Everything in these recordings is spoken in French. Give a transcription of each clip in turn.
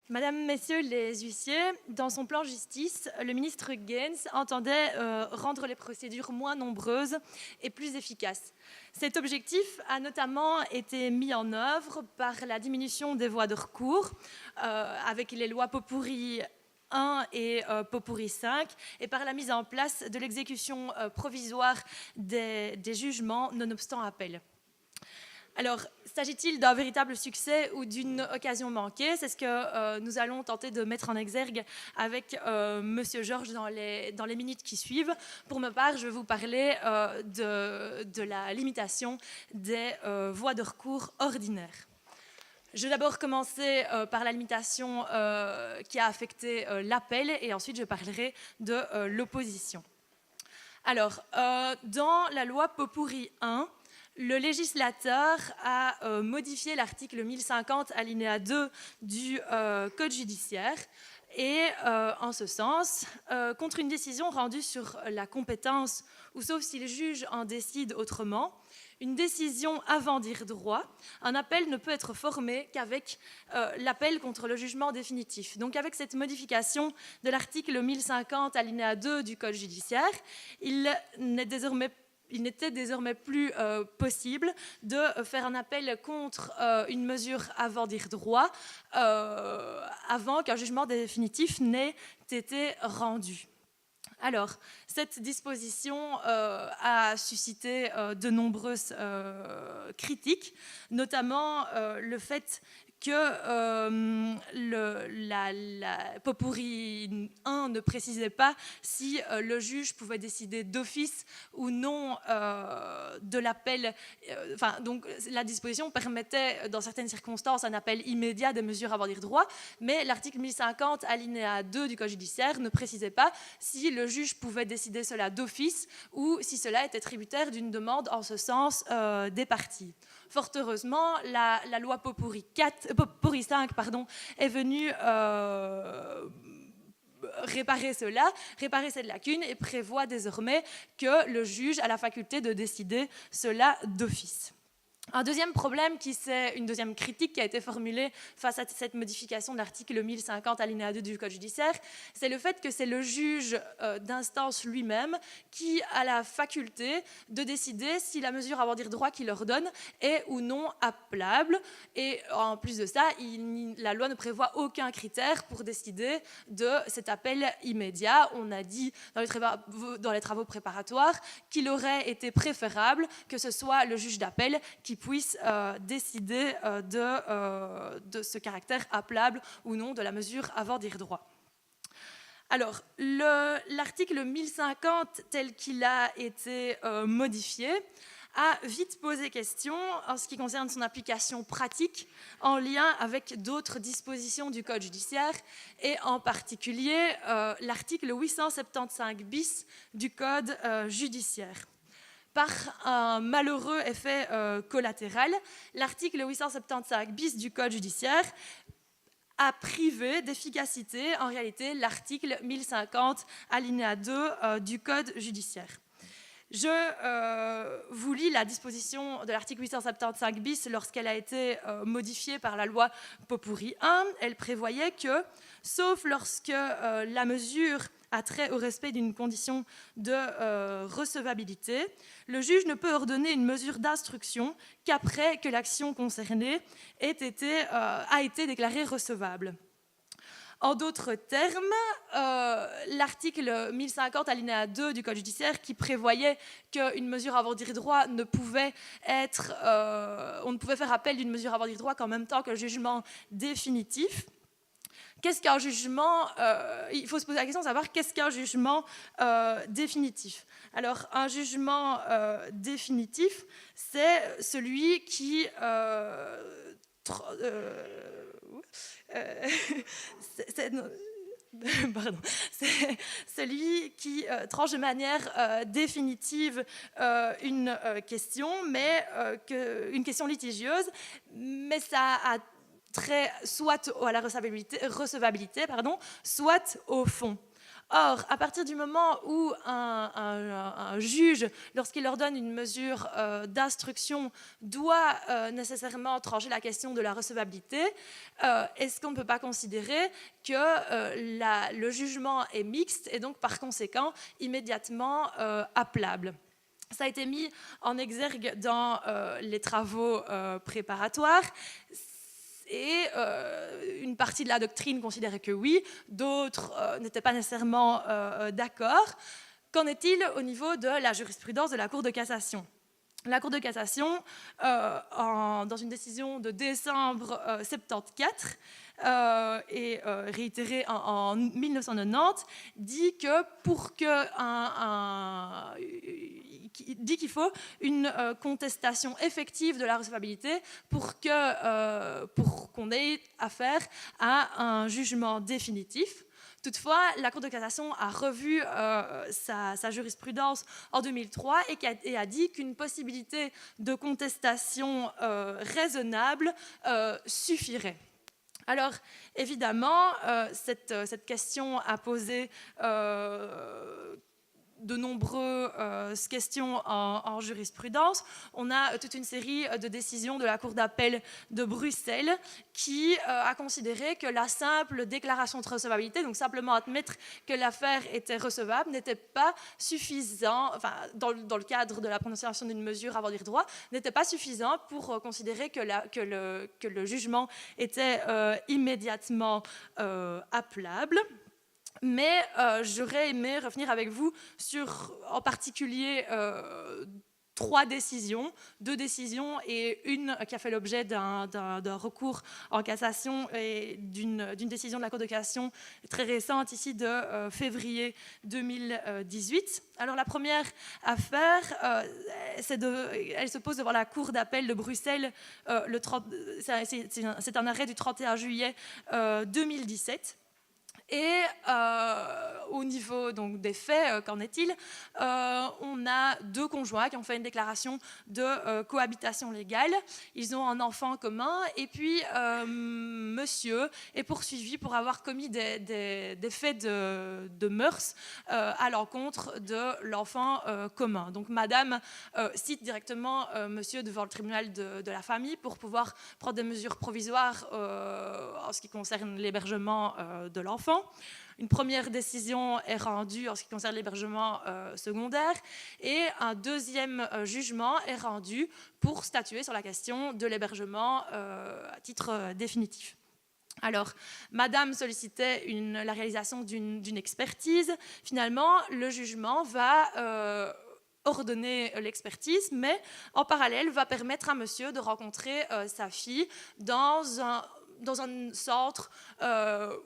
Mesdames, Messieurs les huissiers, dans son plan justice, le ministre Gaines entendait rendre les procédures moins nombreuses et plus efficaces. Cet objectif a notamment été mis en œuvre par la diminution des voies de recours avec les lois Pot-pourri 1 et Pot-pourri 5 et par la mise en place de l'exécution provisoire des jugements nonobstant appel. Alors, s'agit-il d'un véritable succès ou d'une occasion manquée? C'est ce que nous allons tenter de mettre en exergue avec Monsieur Georges dans les minutes qui suivent. Pour ma part, je vais vous parler de la limitation des voies de recours ordinaires. Je vais d'abord commencer par la limitation qui a affecté l'appel et ensuite je parlerai de l'opposition. Alors, dans la loi Pot-pourri 1, le législateur a modifié l'article 1050 alinéa 2 du Code judiciaire et en ce sens, contre une décision rendue sur la compétence ou sauf si le juge en décide autrement, une décision avant dire droit, un appel ne peut être formé qu'avec l'appel contre le jugement définitif. Donc avec cette modification de l'article 1050 alinéa 2 du Code judiciaire, il n'était désormais plus possible de faire un appel contre une mesure avant dire droit avant qu'un jugement définitif n'ait été rendu. Alors, cette disposition a suscité de nombreuses critiques, notamment le fait que la Pot-pourri 1 ne précisait pas si le juge pouvait décider d'office ou non de l'appel. Donc, la disposition permettait, dans certaines circonstances, un appel immédiat des mesures avant dire droit, mais l'article 1050, alinéa 2 du Code judiciaire ne précisait pas si le juge pouvait décider cela d'office ou si cela était tributaire d'une demande en ce sens des parties. Fort heureusement, la loi Pot-pourri 5 est venue réparer cette lacune et prévoit désormais que le juge a la faculté de décider cela d'office. Un deuxième problème, une deuxième critique qui a été formulée face à cette modification de l'article 1050 alinéa 2 du Code judiciaire, c'est le fait que c'est le juge d'instance lui-même qui a la faculté de décider si la mesure avant dire droit qu'il ordonne est ou non appelable. Et en plus de ça, la loi ne prévoit aucun critère pour décider de cet appel immédiat. On a dit dans les travaux préparatoires qu'il aurait été préférable que ce soit le juge d'appel qui puisse décider de ce caractère appelable ou non de la mesure avant dire droit. Alors, l'article 1050 tel qu'il a été modifié a vite posé question en ce qui concerne son application pratique en lien avec d'autres dispositions du Code judiciaire et en particulier l'article 875 bis du Code judiciaire. Par un malheureux effet collatéral, l'article 875 bis du Code judiciaire a privé d'efficacité, en réalité, l'article 1050 alinéa 2 du Code judiciaire. Je vous lis la disposition de l'article 875 bis lorsqu'elle a été modifiée par la loi Pot-pourri 1. Elle prévoyait que, sauf lorsque la mesure a trait au respect d'une condition de recevabilité, le juge ne peut ordonner une mesure d'instruction qu'après que l'action concernée a été déclarée recevable. En d'autres termes, l'article 1050 alinéa 2 du Code judiciaire qui prévoyait qu'une mesure avant dire droit on ne pouvait faire appel d'une mesure avant dire droit qu'en même temps que le jugement définitif. Qu'est-ce qu'un jugement il faut se poser la question de savoir qu'est-ce qu'un jugement définitif. Alors, un jugement définitif, c'est celui qui c'est celui qui tranche de manière définitive une question, mais une question litigieuse, mais ça a trait soit à la recevabilité, soit au fond. Or, à partir du moment où un juge, lorsqu'il ordonne une mesure d'instruction, doit nécessairement trancher la question de la recevabilité, est-ce qu'on ne peut pas considérer que le jugement est mixte et donc par conséquent immédiatement appelable? Ça a été mis en exergue dans les travaux préparatoires. Et une partie de la doctrine considérait que oui, d'autres n'étaient pas nécessairement d'accord. Qu'en est-il au niveau de la jurisprudence de la Cour de cassation ? La Cour de cassation, dans une décision de décembre 1974, et réitérée en 1990, dit que dit qu'il faut une contestation effective de la recevabilité pour qu'on ait affaire à un jugement définitif. Toutefois, la Cour de cassation a revu sa jurisprudence en 2003 et a dit qu'une possibilité de contestation raisonnable suffirait. Alors, évidemment, cette question a posé de nombreuses questions en jurisprudence. On a toute une série de décisions de la Cour d'appel de Bruxelles qui a considéré que la simple déclaration de recevabilité, donc simplement admettre que l'affaire était recevable, n'était pas suffisant, enfin, dans le cadre de la prononciation d'une mesure avant dire droit, n'était pas suffisant pour considérer que le jugement était immédiatement appelable. Mais j'aurais aimé revenir avec vous sur, en particulier, 3 décisions, 2 décisions et une qui a fait l'objet d'un recours en cassation et d'une décision de la Cour de cassation très récente, ici de février 2018. Alors la première affaire, elle se pose devant la Cour d'appel de Bruxelles, c'est un arrêt du 31 juillet 2017. Et au niveau donc, des faits, qu'en est-il ? On a 2 conjoints qui ont fait une déclaration de cohabitation légale. Ils ont un enfant commun et puis monsieur est poursuivi pour avoir commis des faits de mœurs à l'encontre de l'enfant commun. Donc madame cite directement monsieur devant le tribunal de la famille pour pouvoir prendre des mesures provisoires en ce qui concerne l'hébergement de l'enfant. Une première décision est rendue en ce qui concerne l'hébergement secondaire et un deuxième jugement est rendu pour statuer sur la question de l'hébergement à titre définitif. Alors, madame sollicitait la réalisation d'une expertise. Finalement, le jugement va ordonner l'expertise, mais en parallèle va permettre à monsieur de rencontrer sa fille dans un centre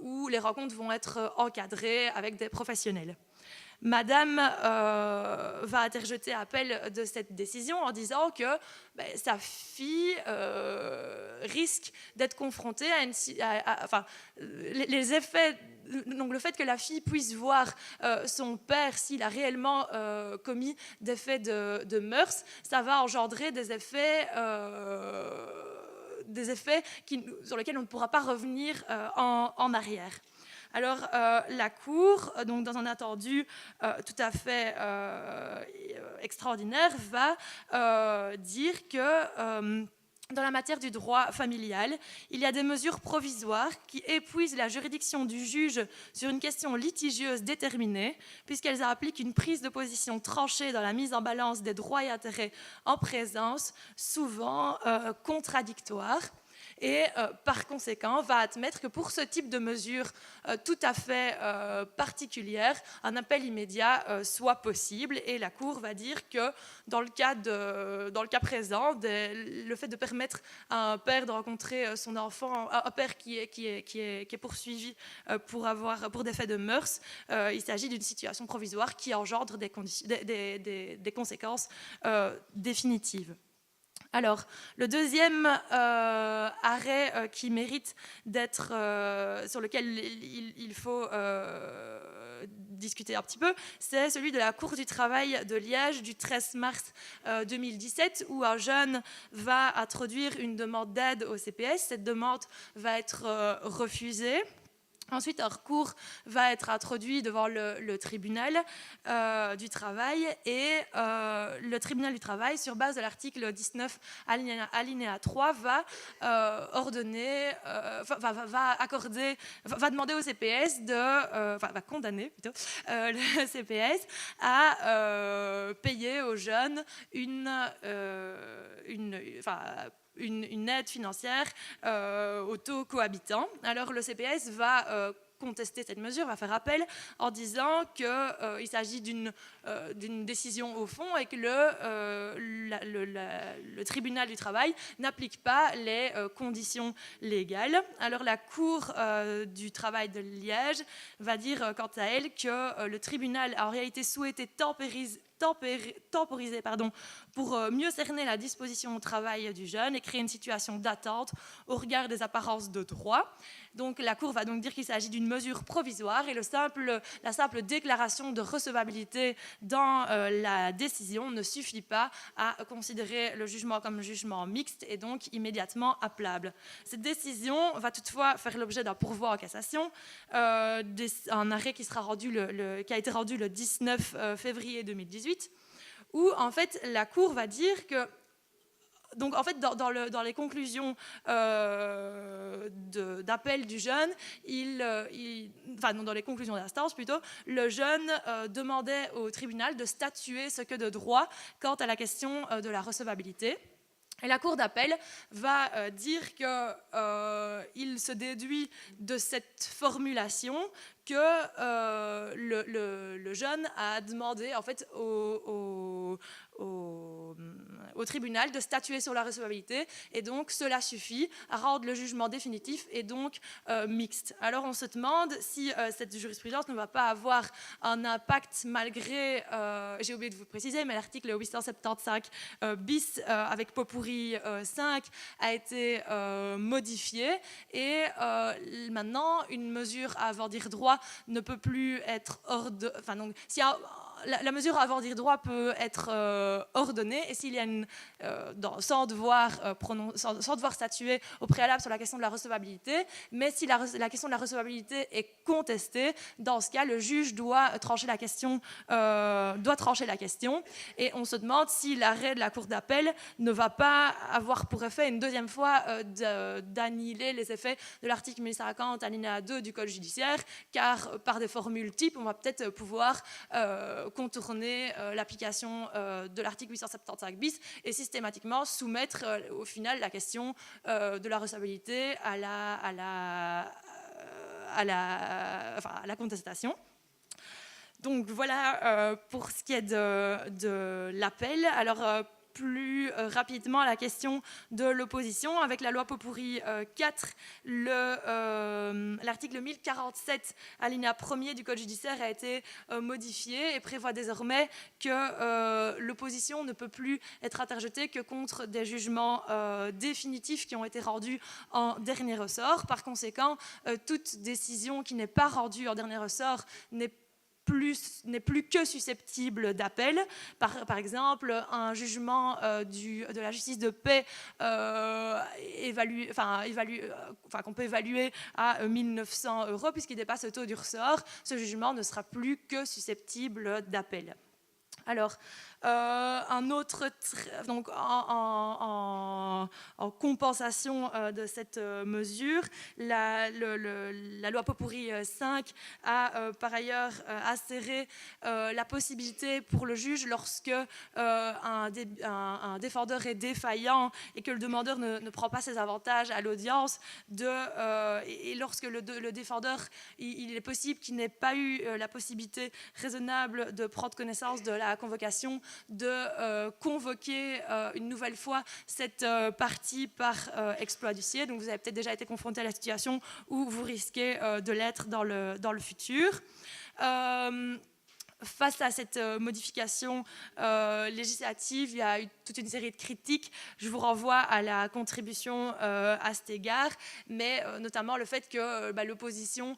où les rencontres vont être encadrées avec des professionnels. Madame va interjeter appel de cette décision en disant que sa fille risque d'être confrontée les effets, donc le fait que la fille puisse voir son père s'il a réellement commis des faits de mœurs, ça va engendrer des effets sur lesquels on ne pourra pas revenir en arrière. Alors, la Cour, donc, dans un attendu tout à fait extraordinaire, va dire que dans la matière du droit familial, il y a des mesures provisoires qui épuisent la juridiction du juge sur une question litigieuse déterminée, puisqu'elles appliquent une prise de position tranchée dans la mise en balance des droits et intérêts en présence, souvent contradictoires. Et par conséquent, va admettre que pour ce type de mesures tout à fait particulières, un appel immédiat soit possible. Et la Cour va dire que dans le cas présent, le fait de permettre à un père de rencontrer son enfant, un père qui est poursuivi pour des faits de mœurs, il s'agit d'une situation provisoire qui engendre des conséquences définitives. Alors, le deuxième arrêt qui mérite d'être, sur lequel il faut discuter un petit peu, c'est celui de la Cour du travail de Liège du 13 mars 2017, où un jeune va introduire une demande d'aide au CPS. Cette demande va être refusée. Ensuite, un recours va être introduit devant le tribunal du travail et le tribunal du travail, sur base de l'article 19 alinéa 3, va ordonner, va demander au CPS va condamner plutôt le CPS à payer aux jeunes une aide financière au taux cohabitant. Alors le CPS va contester cette mesure, va faire appel en disant qu'il s'agit d'une décision au fond et que le tribunal du travail n'applique pas les conditions légales. Alors la Cour du travail de Liège va dire quant à elle que le tribunal a en réalité souhaité temporiser pour mieux cerner la disposition au travail du jeune et créer une situation d'attente au regard des apparences de droit. Donc la Cour va donc dire qu'il s'agit d'une mesure provisoire et la simple déclaration de recevabilité dans la décision ne suffit pas à considérer le jugement comme jugement mixte et donc immédiatement appelable. Cette décision va toutefois faire l'objet d'un pourvoi en cassation, un arrêt qui a été rendu le 19 février 2018, où en fait la Cour va dire que donc en fait dans les conclusions d'appel du jeune, dans les conclusions d'instance plutôt, le jeune demandait au tribunal de statuer ce que de droit quant à la question de la recevabilité. Et la Cour d'appel va dire qu'il se déduit de cette formulation que le jeune a demandé en fait au tribunal de statuer sur la recevabilité et donc cela suffit à rendre le jugement définitif et donc mixte. Alors on se demande si cette jurisprudence ne va pas avoir un impact malgré, j'ai oublié de vous préciser, mais l'article 875 bis avec pot pourri 5 a été modifié et maintenant une mesure à avoir dire droit ne peut plus être la mesure à avoir dire droit peut être ordonnée et s'il y a sans devoir statuer au préalable sur la question de la recevabilité, mais si la question de la recevabilité est contestée, dans ce cas, le juge doit trancher la question et on se demande si l'arrêt de la Cour d'appel ne va pas avoir pour effet une deuxième fois d'annihiler les effets de l'article 1050 alinéa 2 du Code judiciaire, car par des formules types, on va peut-être pouvoir contourner l'application de l'article 875 bis et systématiquement soumettre au final la question de la recevabilité à la contestation. Donc voilà pour ce qui est de l'appel. Alors plus rapidement à la question de l'opposition. Avec la loi pot pourri 4, l'article 1047, alinéa 1er du Code judiciaire a été modifié et prévoit désormais que l'opposition ne peut plus être interjetée que contre des jugements définitifs qui ont été rendus en dernier ressort. Par conséquent, toute décision qui n'est pas rendue en dernier ressort n'est plus que susceptible d'appel. Par exemple, un jugement de la justice de paix qu'on peut évaluer à 1 900 € puisqu'il dépasse le taux du ressort, ce jugement ne sera plus que susceptible d'appel. Alors, un autre, donc en compensation de cette mesure, la loi pot pourri 5 a par ailleurs acéré la possibilité pour le juge, lorsque un défendeur est défaillant et que le demandeur ne prend pas ses avantages à l'audience, et lorsque le défendeur, il est possible qu'il n'ait pas eu la possibilité raisonnable de prendre connaissance de la convocation, de convoquer une nouvelle fois cette partie par exploit d'huissier. Donc vous avez peut-être déjà été confronté à la situation où vous risquez de l'être dans le futur. face à cette modification législative, il y a eu toute une série de critiques. Je vous renvoie à la contribution à cet égard, mais notamment le fait que l'opposition,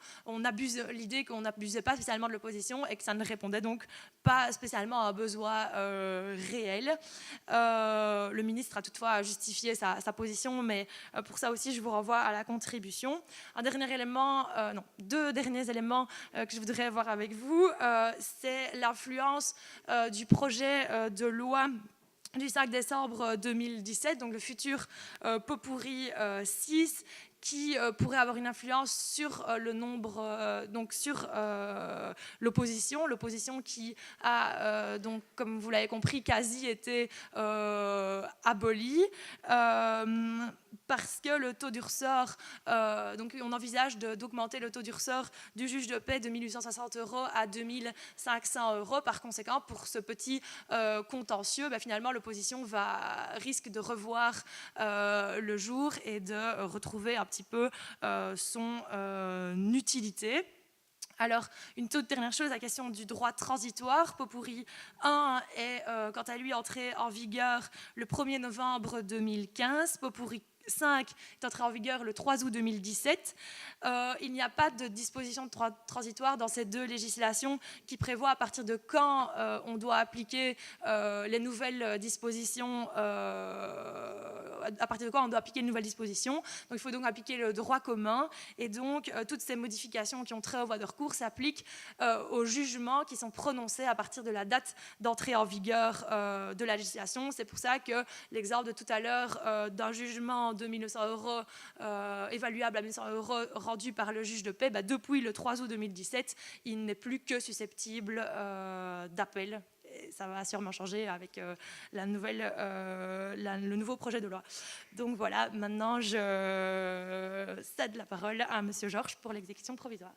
l'idée qu'on n'abusait pas spécialement de l'opposition et que ça ne répondait donc pas spécialement à un besoin réel. Le ministre a toutefois justifié sa position, mais pour ça aussi, je vous renvoie à la contribution. Deux derniers éléments que je voudrais voir avec vous, c'est l'influence du projet de loi du 5 décembre 2017, donc le futur pot pourri 6, qui pourrait avoir une influence sur le nombre, donc sur l'opposition qui a, donc, comme vous l'avez compris, quasi été abolie, parce que le taux du ressort, donc on envisage d'augmenter le taux du ressort du juge de paix de 1 860 € à 2 500 €. Par conséquent, pour ce petit contentieux, finalement, l'opposition risque de revoir le jour et de retrouver un petit peu son utilité. Alors, une toute dernière chose, la question du droit transitoire. Pot pourri 1 est, quant à lui, entré en vigueur le 1er novembre 2015. Pot pourri 5 est entré en vigueur le 3 août 2017. Il n'y a pas de disposition de droit transitoire dans ces deux législations qui prévoit à partir de quand on doit appliquer les nouvelles dispositions, à partir de quand on doit appliquer une nouvelle disposition. Donc, il faut donc appliquer le droit commun, et donc toutes ces modifications qui ont trait aux voies de recours s'appliquent aux jugements qui sont prononcés à partir de la date d'entrée en vigueur de la législation. C'est pour ça que l'exemple de tout à l'heure d'un jugement de 1 900 €, évaluable à 1 900 € rendu par le juge de paix, depuis le 3 août 2017, il n'est plus que susceptible d'appel. Et ça va sûrement changer avec le nouveau projet de loi. Donc voilà, maintenant je cède la parole à M. Georges pour l'exécution provisoire.